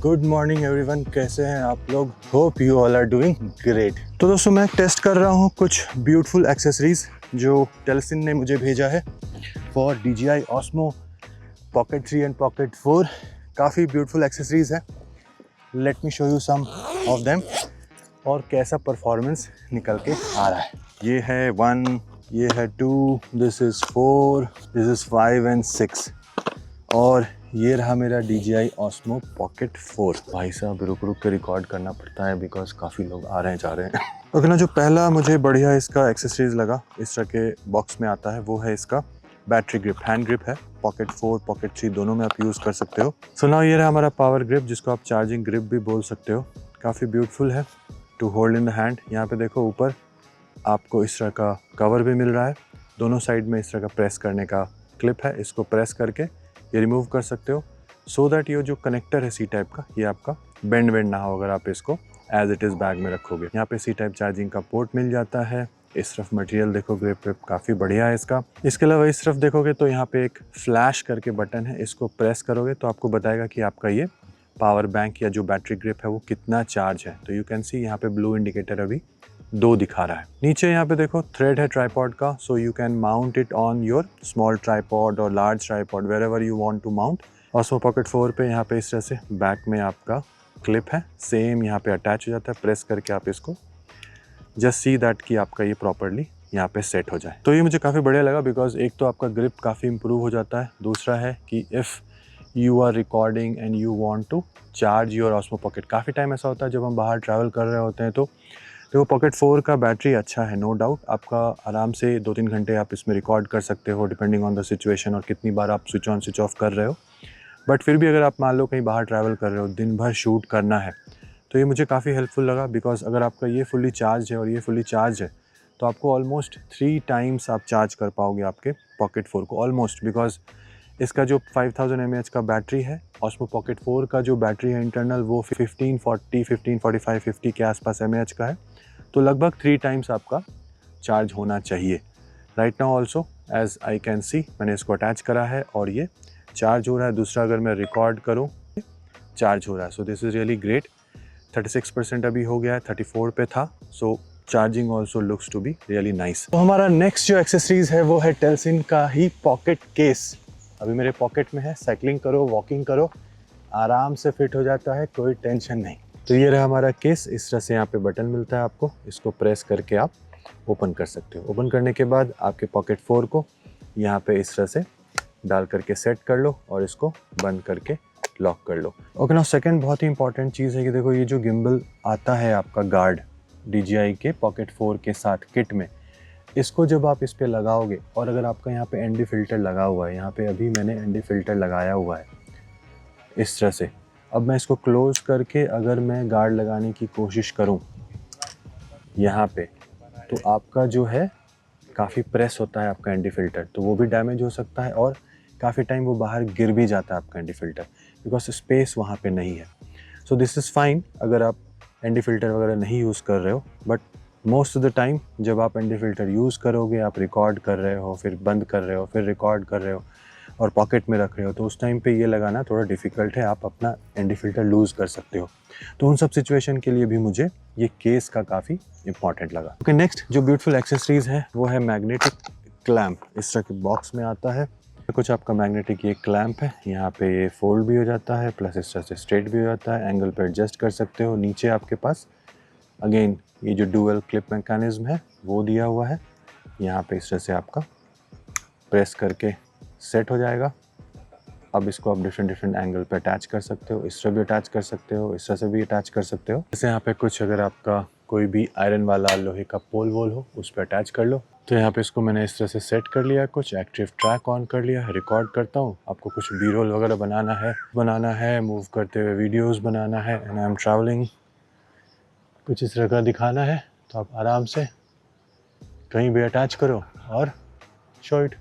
Good morning everyone, कैसे हैं आप लोग? Hope you all are doing great. तो दोस्तों मैं टेस्ट कर रहा हूँ कुछ ब्यूटीफुल एक्सेसरीज जो टेलसिन ने मुझे भेजा है for DJI Osmo Pocket 3 and Pocket 4। काफ़ी ब्यूटीफुल एक्सेसरीज है। Let me show you some of them और कैसा परफॉर्मेंस निकल के आ रहा है। ये है 1, ये है 2, this is 4, this is 5 and 6 और ये रहा मेरा DJI Osmo Pocket 4। भाई साहब रुक रुक के रिकॉर्ड करना पड़ता है बिकॉज काफ़ी लोग आ रहे हैं जा रहे हैं। ओके ना, जो पहला मुझे बढ़िया इसका एक्सेसरीज लगा इस तरह के बॉक्स में आता है वो है इसका बैटरी ग्रिप। हैंड ग्रिप है, Pocket 4, Pocket 3 दोनों में आप यूज़ कर सकते हो। सो नाउ ये रहा हमारा पावर ग्रिप जिसको आप चार्जिंग ग्रिप भी बोल सकते हो। काफ़ी ब्यूटीफुल है to hold in the hand. यहाँ पे देखो ऊपर आपको इस तरह का कवर भी मिल रहा है। दोनों साइड में इस तरह का प्रेस करने का क्लिप है, इसको प्रेस करके ये रिमूव कर सकते हो सो दैट ये जो कनेक्टर है सी टाइप का ये आपका बेंड ना हो अगर आप इसको एज इट इज़ बैग में रखोगे। यहाँ पे सी टाइप चार्जिंग का पोर्ट मिल जाता है। इस तरफ मटेरियल देखो, ग्रिप विप काफ़ी बढ़िया है इसका। इसके अलावा इस तरफ देखोगे तो यहाँ पे एक फ्लैश करके बटन है, इसको प्रेस करोगे तो आपको बताएगा कि आपका ये पावर बैंक या जो बैटरी ग्रिप है वो कितना चार्ज है। तो यू कैन सी यहाँ पे ब्लू इंडिकेटर अभी 2 दिखा रहा है। नीचे यहाँ पे देखो थ्रेड है ट्राइपॉड का, so you can mount it on your small tripod और large tripod wherever you want to mount. Osmo Pocket 4 पे यहाँ पे इस तरह से बैक में आपका क्लिप है, सेम यहाँ पे अटैच हो जाता है। प्रेस करके आप इसको जस्ट सी दैट कि आपका ये प्रॉपरली यहाँ पे सेट हो जाए। तो ये मुझे काफ़ी बढ़िया लगा बिकॉज एक तो आपका ग्रिप काफ़ी इंप्रूव हो जाता है, दूसरा है कि if you are recording and you want to charge your Osmo Pocket। काफ़ी टाइम ऐसा होता है जब हम बाहर ट्रैवल कर रहे होते हैं तो देखो Pocket 4 का बैटरी अच्छा है, नो डाउट। आपका आराम से 2-3 घंटे आप इसमें रिकॉर्ड कर सकते हो डिपेंडिंग ऑन द सिचुएशन और कितनी बार आप स्विच ऑन स्विच ऑफ कर रहे हो। बट फिर भी अगर आप मान लो कहीं बाहर ट्रैवल कर रहे हो, दिन भर शूट करना है, तो ये मुझे काफ़ी हेल्पफुल लगा बिकॉज अगर आपका ये फुली चार्ज है और ये फुली चार्ज है तो आपको ऑलमोस्ट 3 टाइम्स आप चार्ज कर पाओगे आपके Pocket 4 को ऑलमोस्ट। बिकॉज इसका जो 5000 mAh का बैटरी है, Osmo Pocket 4 का जो बैटरी है इंटरनल वो 1540, 1545, 50 के आसपास mAh का है। तो लगभग 3 टाइम्स आपका चार्ज होना चाहिए। Right now also as I can see मैंने इसको अटैच करा है और ये चार्ज हो रहा है। दूसरा अगर मैं रिकॉर्ड करूँ चार्ज हो रहा है। So this is really great. 36% अभी हो गया है, 34 पे था। So charging also looks to be really nice. तो हमारा नेक्स्ट जो एक्सेसरीज है वो है टेलसिन का ही पॉकेट केस। अभी मेरे पॉकेट में है, साइकिलिंग करो वॉकिंग करो आराम से फिट हो जाता है, कोई टेंशन नहीं। तो ये रहा हमारा केस। इस तरह से यहाँ पे बटन मिलता है आपको, इसको प्रेस करके आप ओपन कर सकते हो। ओपन करने के बाद आपके Pocket 4 को यहाँ पे इस तरह से डाल करके सेट कर लो और इसको बंद करके लॉक कर लो। ओके ना, सेकंड बहुत ही इंपॉर्टेंट चीज़ है कि देखो ये जो गिम्बल आता है आपका गार्ड DJI के Pocket 4 के साथ किट में, इसको जब आप इस पे लगाओगे और अगर आपका यहाँ पे ND फिल्टर लगा हुआ है, यहाँ पे अभी मैंने ND फिल्टर लगाया हुआ है इस तरह से। अब मैं इसको क्लोज करके अगर मैं गार्ड लगाने की कोशिश करूं यहाँ पे तो आपका जो है काफ़ी प्रेस होता है आपका ND फिल्टर, तो वो भी डैमेज हो सकता है और काफ़ी टाइम वो बाहर गिर भी जाता है आपका ND फिल्टर बिकॉज स्पेस वहाँ पे नहीं है। सो दिस इज़ फाइन अगर आप ND फिल्टर वगैरह नहीं यूज़ कर रहे हो, but most of the time जब आप ND फिल्टर यूज़ करोगे, आप रिकॉर्ड कर रहे हो फिर बंद कर रहे हो फिर रिकॉर्ड कर रहे हो और पॉकेट में रख रहे हो, तो उस टाइम पे ये लगाना थोड़ा डिफ़िकल्ट है, आप अपना ND फिल्टर लूज़ कर सकते हो। तो उन सब सिचुएशन के लिए भी मुझे ये केस का काफ़ी इंपॉर्टेंट लगा। ओके, नेक्स्ट जो ब्यूटीफुल एक्सेसरीज़ है वो है मैग्नेटिक क्लैम्प। इस तरह के बॉक्स में आता है कुछ आपका मैग्नेटिक ये क्लैम्प है, यहाँ पे ये फोल्ड भी हो जाता है प्लस इस तरह से स्ट्रेट भी हो जाता है, एंगल पे एडजस्ट कर सकते हो। नीचे आपके पास अगेन ये जो डुअल क्लिप मैकेनिज्म है वो दिया हुआ है, यहाँ पे इस तरह से आपका प्रेस करके सेट हो जाएगा। अब इसको आप डिफरेंट एंगल पे अटैच कर सकते हो, इस तरह भी अटैच कर सकते हो, इस तरह से भी अटैच कर सकते हो। जैसे यहाँ पे कुछ अगर आपका कोई भी आयरन वाला लोहे का पोल वोल हो उस पर अटैच कर लो। तो यहाँ पे इसको मैंने इस तरह से सेट कर लिया, कुछ एक्टिव ट्रैक ऑन कर लिया, रिकॉर्ड करता हूँ। आपको कुछ बी रोल वगैरह बनाना है, मूव करते हुए वीडियोज़ बनाना है एंड आई एम ट्रैवलिंग, कुछ इस तरह का दिखाना है, तो आप आराम से कहीं भी अटैच करो और शो इट।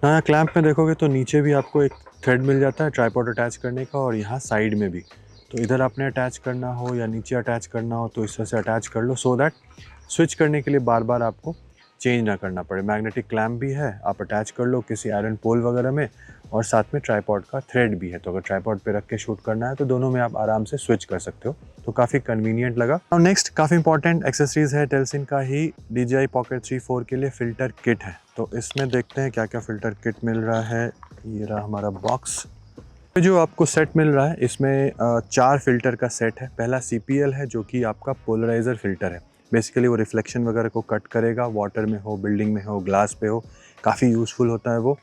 हाँ, क्लैंप में देखोगे तो नीचे भी आपको एक थ्रेड मिल जाता है ट्राइपॉड अटैच करने का और यहाँ साइड में भी। तो इधर आपने अटैच करना हो या नीचे अटैच करना हो तो इस तरह से अटैच कर लो सो दैट स्विच करने के लिए बार बार आपको चेंज ना करना पड़े। मैग्नेटिक क्लैम्प भी है, आप अटैच कर लो किसी आयरन पोल वगैरह में, और साथ में ट्राइपॉड का थ्रेड भी है, तो अगर ट्राइपॉड पे रख के शूट करना है तो दोनों में आप आराम से स्विच कर सकते हो, तो काफ़ी कन्वीनियंट लगा। और नेक्स्ट काफ़ी इंपॉर्टेंट एक्सेसरीज है टेल्सिन का ही DJI Pocket 3 4 के लिए फ़िल्टर किट है। तो इसमें देखते हैं क्या क्या फ़िल्टर किट मिल रहा है। ये रहा हमारा बॉक्स। जो आपको सेट मिल रहा है इसमें 4 फ़िल्टर का सेट है। पहला CPL है जो कि आपका पोलराइज़र फ़िल्टर है। बेसिकली वो रिफ्लेक्शन वगैरह को कट करेगा, वाटर में हो, बिल्डिंग में हो, ग्लास पे हो, काफ़ी यूज़फुल होता है वो।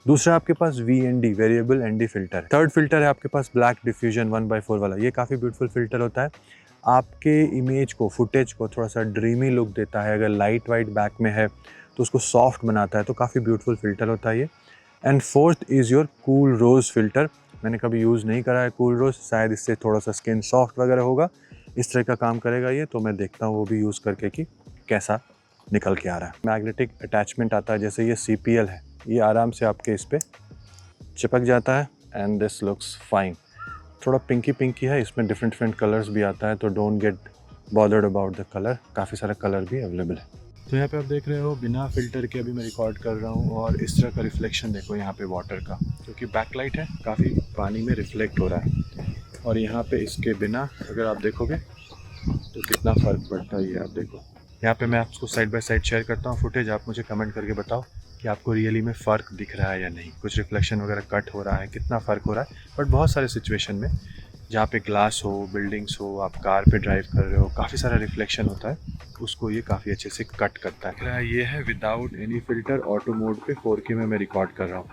दूसरा आपके पास VND वेरिएबल ND फ़िल्टर है। थर्ड फ़िल्टर है आपके पास ब्लैक डिफ्यूजन 1/4 वाला। ये काफ़ी ब्यूटीफुल फ़िल्टर होता है, आपके इमेज को, फुटेज को थोड़ा सा ड्रीमी लुक देता है। अगर लाइट वाइट बैक में है तो उसको सॉफ्ट बनाता है, तो काफ़ी ब्यूटीफुल फ़िल्टर होता है ये। And fourth is your cool rose filter. मैंने कभी यूज़ नहीं करा है कूल रोज़, शायद इससे थोड़ा सा स्किन सॉफ्ट वगैरह होगा, इस तरह का काम करेगा ये, तो मैं देखता हूँ वो भी यूज़ करके कि कैसा निकल के आ रहा है। मैग्नेटिक अटैचमेंट आता है, जैसे ये CPL है, ये आराम से आपके इस पर चिपक जाता है एंड दिस लुक्स फाइन। थोड़ा पिंकी पिंकी है, इसमें डिफरेंट कलर्स भी आता है, तो don't get bothered about the colour, काफ़ी सारा कलर भी अवेलेबल है। तो यहाँ पे आप देख रहे हो बिना फ़िल्टर के अभी मैं रिकॉर्ड कर रहा हूँ, और इस तरह का रिफ्लेक्शन देखो यहाँ पे वाटर का, क्योंकि बैकलाइट है, काफ़ी पानी में रिफ्लेक्ट हो रहा है। और यहाँ पे इसके बिना अगर आप देखोगे तो कितना फ़र्क पड़ता है, ये आप देखो। यहाँ पे मैं आपको साइड बाय साइड शेयर करता हूँ फुटेज, आप मुझे कमेंट करके बताओ कि आपको रियली में फ़र्क दिख रहा है या नहीं, कुछ रिफ्लेक्शन वगैरह कट हो रहा है, कितना फ़र्क हो रहा है। बट बहुत सारे सिचुएशन में जहाँ पे ग्लास हो, बिल्डिंग्स हो, आप कार पे ड्राइव कर रहे हो, काफ़ी सारा रिफ्लेक्शन होता है, उसको ये काफ़ी अच्छे से कट करता है। ये है without any filter, auto mode पे 4K में मैं रिकॉर्ड कर रहा हूँ,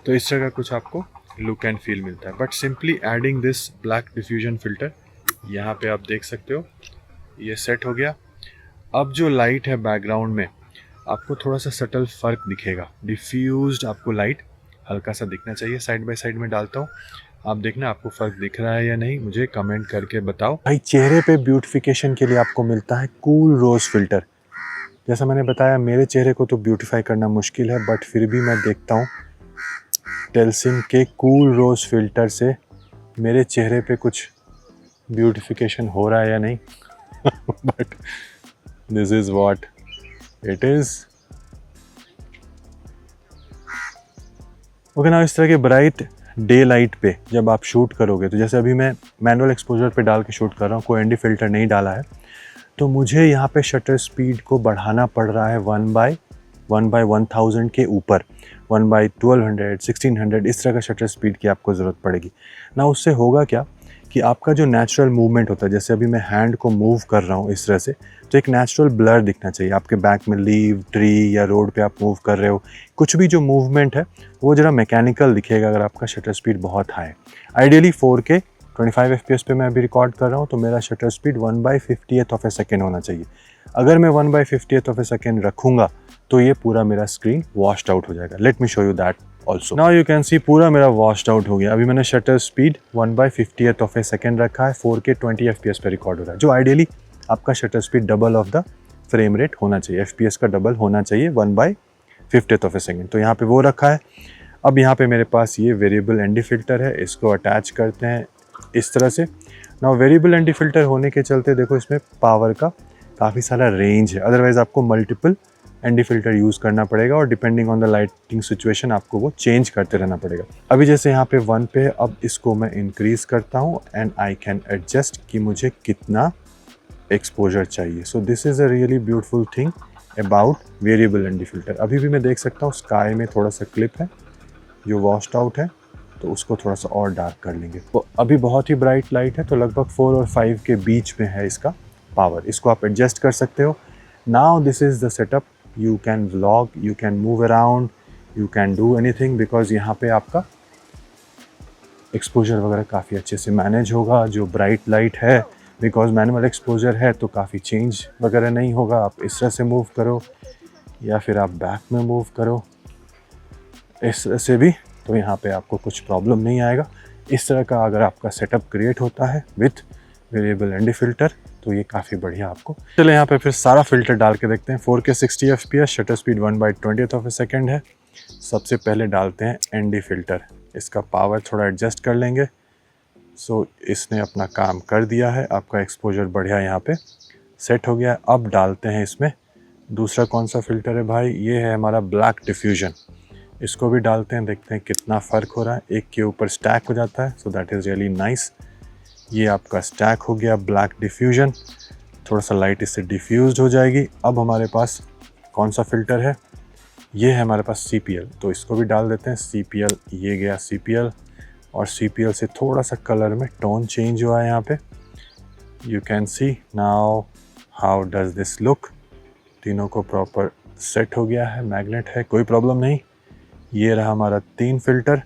तो इस तरह का कुछ आपको लुक एंड फील मिलता है। But simply adding this black diffusion filter, यहाँ पे आप देख सकते हो ये सेट हो गया। अब जो लाइट है बैकग्राउंड में, आपको थोड़ा सा सटल फ़र्क दिखेगा, डिफ्यूज्ड आपको लाइट हल्का सा दिखना चाहिए। साइड बाय साइड में डालता हूँ, आप देखना आपको फ़र्क दिख रहा है या नहीं, मुझे कमेंट करके बताओ। भाई चेहरे पे ब्यूटिफिकेशन के लिए आपको मिलता है कूल रोज़ फ़िल्टर। जैसा मैंने बताया मेरे चेहरे को तो ब्यूटीफाई करना मुश्किल है, बट फिर भी मैं देखता हूँ टेल्सिन के कूल रोज़ फ़िल्टर से मेरे चेहरे पे कुछ ब्यूटिफिकेशन हो रहा है या नहीं। But this is what it is. Okay ना, इस तरह के ब्राइट डे लाइट पे जब आप शूट करोगे, तो जैसे अभी मैं मैनुअल एक्सपोजर पे डाल के शूट कर रहा हूँ, कोई ND फ़िल्टर नहीं डाला है, तो मुझे यहाँ पे शटर स्पीड को बढ़ाना पड़ रहा है 1/1000 के ऊपर, 1/1200, 1600, इस तरह का शटर स्पीड की आपको ज़रूरत पड़ेगी ना। उससे होगा क्या कि आपका जो नेचुरल मूवमेंट होता है, जैसे अभी मैं हैंड को मूव कर रहा हूँ इस तरह से, तो एक नेचुरल ब्लर दिखना चाहिए आपके बैक में। लीव, ट्री या रोड पे आप मूव कर रहे हो, कुछ भी जो मूवमेंट है वो ज़रा मैकेनिकल दिखेगा अगर आपका शटर स्पीड बहुत हाई है। आइडियली 4K 25 FPS पे मैं अभी रिकॉर्ड कर रहा हूँ, तो मेरा shutter speed 1/50th of A second होना चाहिए। अगर मैं 1/50th ऑफ ए सेकेंड रखूँगा तो ये पूरा मेरा स्क्रीन वॉश्ड आउट हो जाएगा। Late me show you that also. Now you can see पूरा मेरा वॉश्ड आउट हो गया। अभी मैंने shutter speed 1/50th of A second रखा है, 4K 20 FPS पे रिकॉर्ड हो रहा है, जो आइडियली आपका shutter speed double of the frame rate होना चाहिए, FPS का डबल होना चाहिए 1/50th ऑफ ए सेकेंड। तो यहाँ पे वो रखा है। अब यहाँ पे मेरे पास ये वेरिएबल ND फ़िल्टर है, इसको अटैच करते हैं इस तरह से। ना वेरिएबल ND फ़िल्टर होने के चलते देखो इसमें पावर का काफ़ी सारा रेंज है, अदरवाइज़ आपको मल्टीपल ND फ़िल्टर यूज़ करना पड़ेगा, और depending on the lighting situation आपको वो चेंज करते रहना पड़ेगा। अभी जैसे यहाँ पे 1 पे है, अब इसको मैं इंक्रीज़ करता हूँ एंड आई कैन एडजस्ट कि मुझे कितना एक्सपोजर चाहिए। सो this is a really beautiful thing about variable ND filter. अभी भी मैं देख सकता हूँ स्काई में थोड़ा सा क्लिप है जो वॉश्ड आउट है, तो उसको थोड़ा सा और डार्क कर लेंगे। तो अभी बहुत ही ब्राइट लाइट है, तो लगभग 4 और 5 के बीच में है इसका पावर, इसको आप एडजस्ट कर सकते हो। Now this is the setup, you can vlog, you can move around, you can do anything, because यहाँ पे आपका एक्सपोजर वगैरह काफ़ी अच्छे से मैनेज होगा। जो ब्राइट लाइट है, बिकॉज मैनुअल एक्सपोजर है, तो काफ़ी चेंज वगैरह नहीं होगा। आप इस तरह से मूव करो या फिर आप बैक में मूव करो, इस तरह से भी, तो यहाँ पे आपको कुछ प्रॉब्लम नहीं आएगा। इस तरह का अगर आपका सेटअप क्रिएट होता है विथ वेरिएबल ND फ़िल्टर, तो ये काफ़ी बढ़िया आपको। चलो यहाँ पे फिर सारा फ़िल्टर डाल के देखते हैं। 4K 60 FPS, shutter speed 1/20th of A second है। सबसे पहले डालते हैं ND फ़िल्टर, इसका पावर थोड़ा एडजस्ट कर लेंगे। सो इसने अपना काम कर दिया है, आपका एक्सपोजर बढ़िया यहाँ पे सेट हो गया है। अब डालते हैं इसमें दूसरा कौन सा फ़िल्टर है भाई, ये है हमारा ब्लैक डिफ्यूजन। इसको भी डालते हैं, देखते हैं कितना फ़र्क हो रहा है। एक के ऊपर स्टैक हो जाता है, so that is really nice. ये आपका स्टैक हो गया ब्लैक डिफ्यूजन, थोड़ा सा लाइट इससे डिफ्यूज़ हो जाएगी। अब हमारे पास कौन सा फ़िल्टर है, ये है हमारे पास CPL, तो इसको भी डाल देते हैं। CPL, ये गया CPL, और CPL से थोड़ा सा कलर में टोन चेंज हुआ है यहाँ पे। You can see now how does this look. तीनों को प्रॉपर सेट हो गया है, मैग्नेट है, कोई प्रॉब्लम नहीं। ये रहा हमारा 3 फ़िल्टर।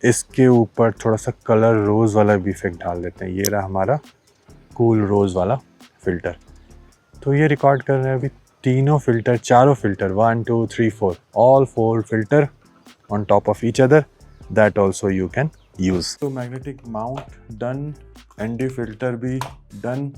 इसके ऊपर थोड़ा सा कलर रोज़ वाला भी इफेक्ट डाल देते हैं। ये रहा हमारा कूल रोज़ वाला फ़िल्टर। तो ये रिकॉर्ड कर रहे हैं अभी तीनों फ़िल्टर, चारों filter, 1 2 3 4, all 4 filter on top of each other, that also you can use. तो magnetic mount done, ND filter भी डन।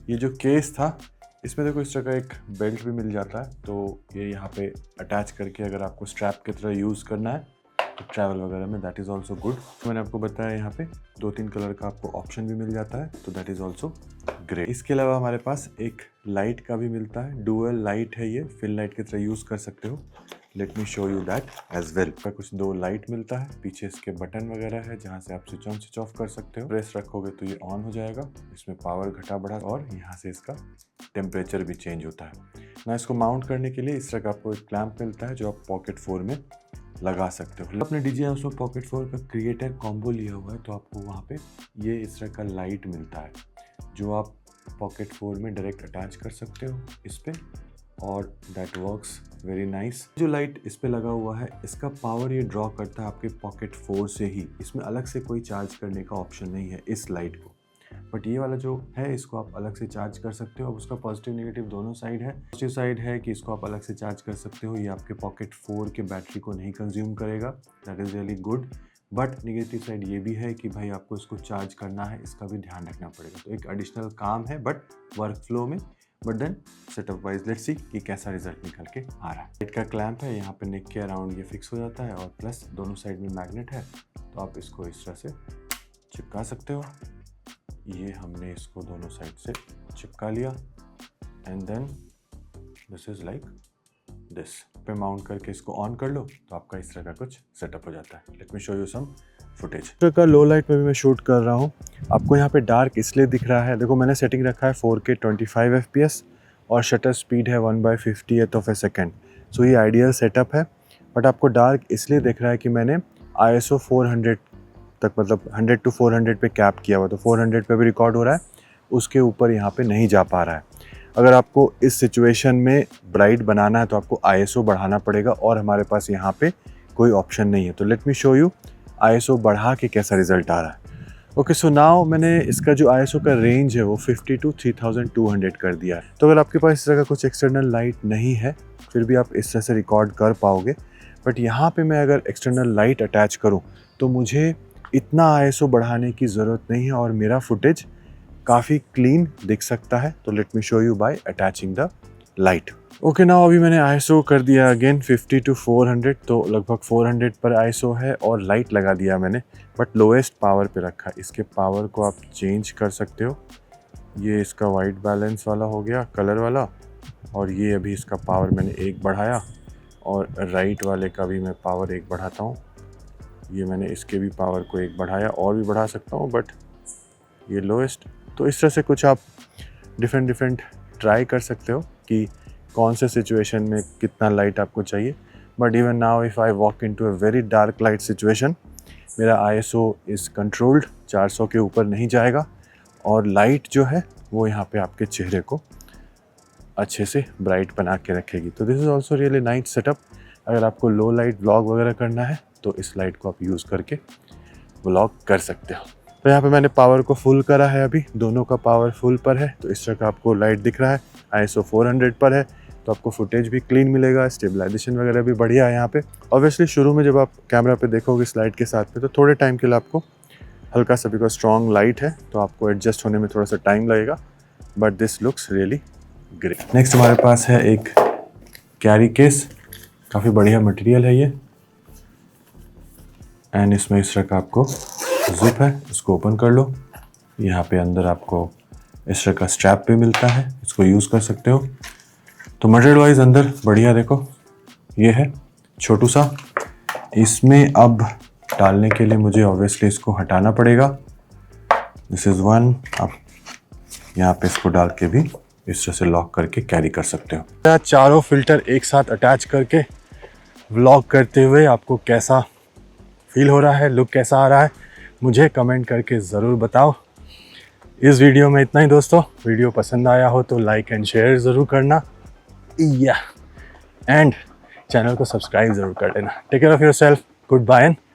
ये जो केस था, इसमें देखो इस तरह का एक बेल्ट भी मिल जाता है, तो ये यहाँ पे अटैच करके अगर आपको स्ट्रैप की तरह यूज़ करना है तो ट्रैवल वगैरह में दैट इज़ ऑल्सो गुड। मैंने आपको बताया यहाँ पे 2-3 कलर का आपको ऑप्शन भी मिल जाता है, तो दैट इज़ ऑल्सो ग्रेट। इसके अलावा हमारे पास एक लाइट का भी मिलता है, डुअल लाइट है ये, फिल लाइट की तरह यूज़ कर सकते हो। Let me show you that as well. का कुछ 2 लाइट मिलता है, पीछे इसके बटन वगैरह है जहाँ से आप स्विच ऑन स्विच ऑफ कर सकते हो। प्रेस रखोगे तो ये ऑन हो जाएगा, इसमें पावर घटा बढ़ा, और यहाँ से इसका टेम्परेचर भी चेंज होता है ना। इसको माउंट करने के लिए इस तरह का आपको एक क्लैंप मिलता है जो आप पॉकेट 4 में लगा सकते हो। अपने DJI उसमें पॉकेट 4 का क्रिएटर कॉम्बो लिया हुआ है, तो आपको वहाँ पे ये इस तरह का लाइट मिलता है जो आप पॉकेट 4 में डायरेक्ट अटैच कर सकते हो इस पे, और दैट वर्क्स वेरी नाइस। जो लाइट इस पे लगा हुआ है, इसका पावर ये ड्रॉ करता है आपके पॉकेट 4 से ही। इसमें अलग से कोई चार्ज करने का ऑप्शन नहीं है इस लाइट को, बट ये वाला जो है इसको आप अलग से चार्ज कर सकते हो। अब उसका पॉजिटिव नेगेटिव दोनों साइड है। पॉजिटिव साइड है कि इसको आप अलग से चार्ज कर सकते हो, ये आपके पॉकेट 4 के बैटरी को नहीं कंज्यूम करेगा, that is really good. But negative side ये भी है कि भाई आपको इसको चार्ज करना है, इसका भी ध्यान रखना पड़ेगा। तो एक एडिशनल काम है बट वर्क फ्लो में, but then setup wise let's see कि कैसा रिजल्ट निकल के आ रहा है। लाइट का क्लैंप है, यहाँ पे नेक के अराउंड ये फिक्स हो जाता है, और प्लस दोनों साइड में मैग्नेट है, तो आप इसको इस तरह से चिपका सकते हो। ये हमने इसको दोनों साइड से चिपका लिया, and then this is like this पे माउंट करके इसको ऑन कर लो, तो आपका इस तरह का कुछ सेटअप हो जाता है। Let me show you some footage. इस तरह का लो लाइट में भी मैं शूट कर रहा हूँ। आपको यहाँ पे डार्क इसलिए दिख रहा है, देखो मैंने सेटिंग रखा है 4K 25 FPS, और शटर स्पीड है 1/50th of a second. So ये आइडियल सेटअप है, बट आपको डार्क इसलिए दिख रहा है कि मैंने ISO 400 तक, मतलब 100 to 400 पे कैप किया हुआ, तो 400 पे भी रिकॉर्ड हो रहा है, उसके ऊपर यहाँ पे नहीं जा पा रहा है। अगर आपको इस सिचुएशन में ब्राइट बनाना है तो आपको ISO बढ़ाना पड़ेगा, और हमारे पास यहाँ पे कोई ऑप्शन नहीं है। तो late me show you ISO बढ़ा के कैसा रिजल्ट आ रहा है। ओके, सो नाउ मैंने इसका जो ISO का रेंज है वो 50 to 3200 कर दिया है। तो अगर आपके पास इस तरह का कुछ एक्सटर्नल लाइट नहीं है, फिर भी आप इस तरह से रिकॉर्ड कर पाओगे। बट यहाँ पे मैं अगर एक्सटर्नल लाइट अटैच करूँ तो मुझे इतना ISO बढ़ाने की ज़रूरत नहीं है, और मेरा फुटेज काफ़ी क्लीन दिख सकता है। तो late me show you bye attaching the light. Okay, now अभी मैंने ISO कर दिया अगेन 50 to 400, तो लगभग 400 पर ISO है, और लाइट लगा दिया मैंने, बट लोएस्ट पावर पे रखा। इसके पावर को आप चेंज कर सकते हो। ये इसका वाइट बैलेंस वाला हो गया, कलर वाला, और ये अभी इसका पावर मैंने 1 बढ़ाया, और राइट वाले का भी मैं पावर 1 बढ़ाता हूँ। ये मैंने इसके भी पावर को 1 बढ़ाया, और भी बढ़ा सकता हूँ, बट ये लोएस्ट। तो इस तरह से कुछ आप डिफरेंट ट्राई कर सकते हो कि कौन से सिचुएशन में कितना लाइट आपको चाहिए। But even now if I walk into a very dark light situation, मेरा ISO इज़ कंट्रोल्ड, 400 के ऊपर नहीं जाएगा, और लाइट जो है वो यहाँ पे आपके चेहरे को अच्छे से ब्राइट बना के रखेगी। तो this is also really nice setup. अगर आपको लो लाइट व्लॉग वगैरह करना है तो इस लाइट को आप यूज़ करके व्लॉग कर सकते हो। तो यहाँ पे मैंने पावर को फुल करा है, अभी दोनों का पावर फुल पर है, तो इस तरह का आपको लाइट दिख रहा है। ISO 400 पर है, तो आपको फुटेज भी क्लीन मिलेगा, स्टेबलाइजेशन वगैरह भी बढ़िया है यहाँ पे। ऑब्वियसली शुरू में जब आप कैमरा पे देखोगे इस लाइट के साथ में, तो थोड़े टाइम के लिए आपको हल्का सा, बिकॉज स्ट्रॉन्ग लाइट है तो आपको एडजस्ट होने में थोड़ा सा टाइम लगेगा, but this looks really great. Next हमारे पास है एक कैरी केस, काफ़ी बढ़िया मटेरियल है ये, एंड इसमें इस तरह का आपको जिप है, इसको ओपन कर लो। यहाँ पे अंदर आपको इस तरह का स्ट्रैप भी मिलता है, इसको यूज़ कर सकते हो। तो मटेरियल वाइज अंदर बढ़िया, देखो ये है छोटू सा। इसमें अब डालने के लिए मुझे ऑब्वियसली इसको हटाना पड़ेगा। This is one. अब यहाँ पे इसको डाल के भी इस तरह से लॉक करके कैरी कर सकते हो। चारों फिल्टर एक साथ अटैच करके व्लॉग करते हुए आपको कैसा फील हो रहा है, लुक कैसा आ रहा है, मुझे कमेंट करके ज़रूर बताओ। इस वीडियो में इतना ही दोस्तों। वीडियो पसंद आया हो तो लाइक एंड शेयर ज़रूर करना, एंड चैनल को सब्सक्राइब ज़रूर कर लेना। Take care of yourself, good bye and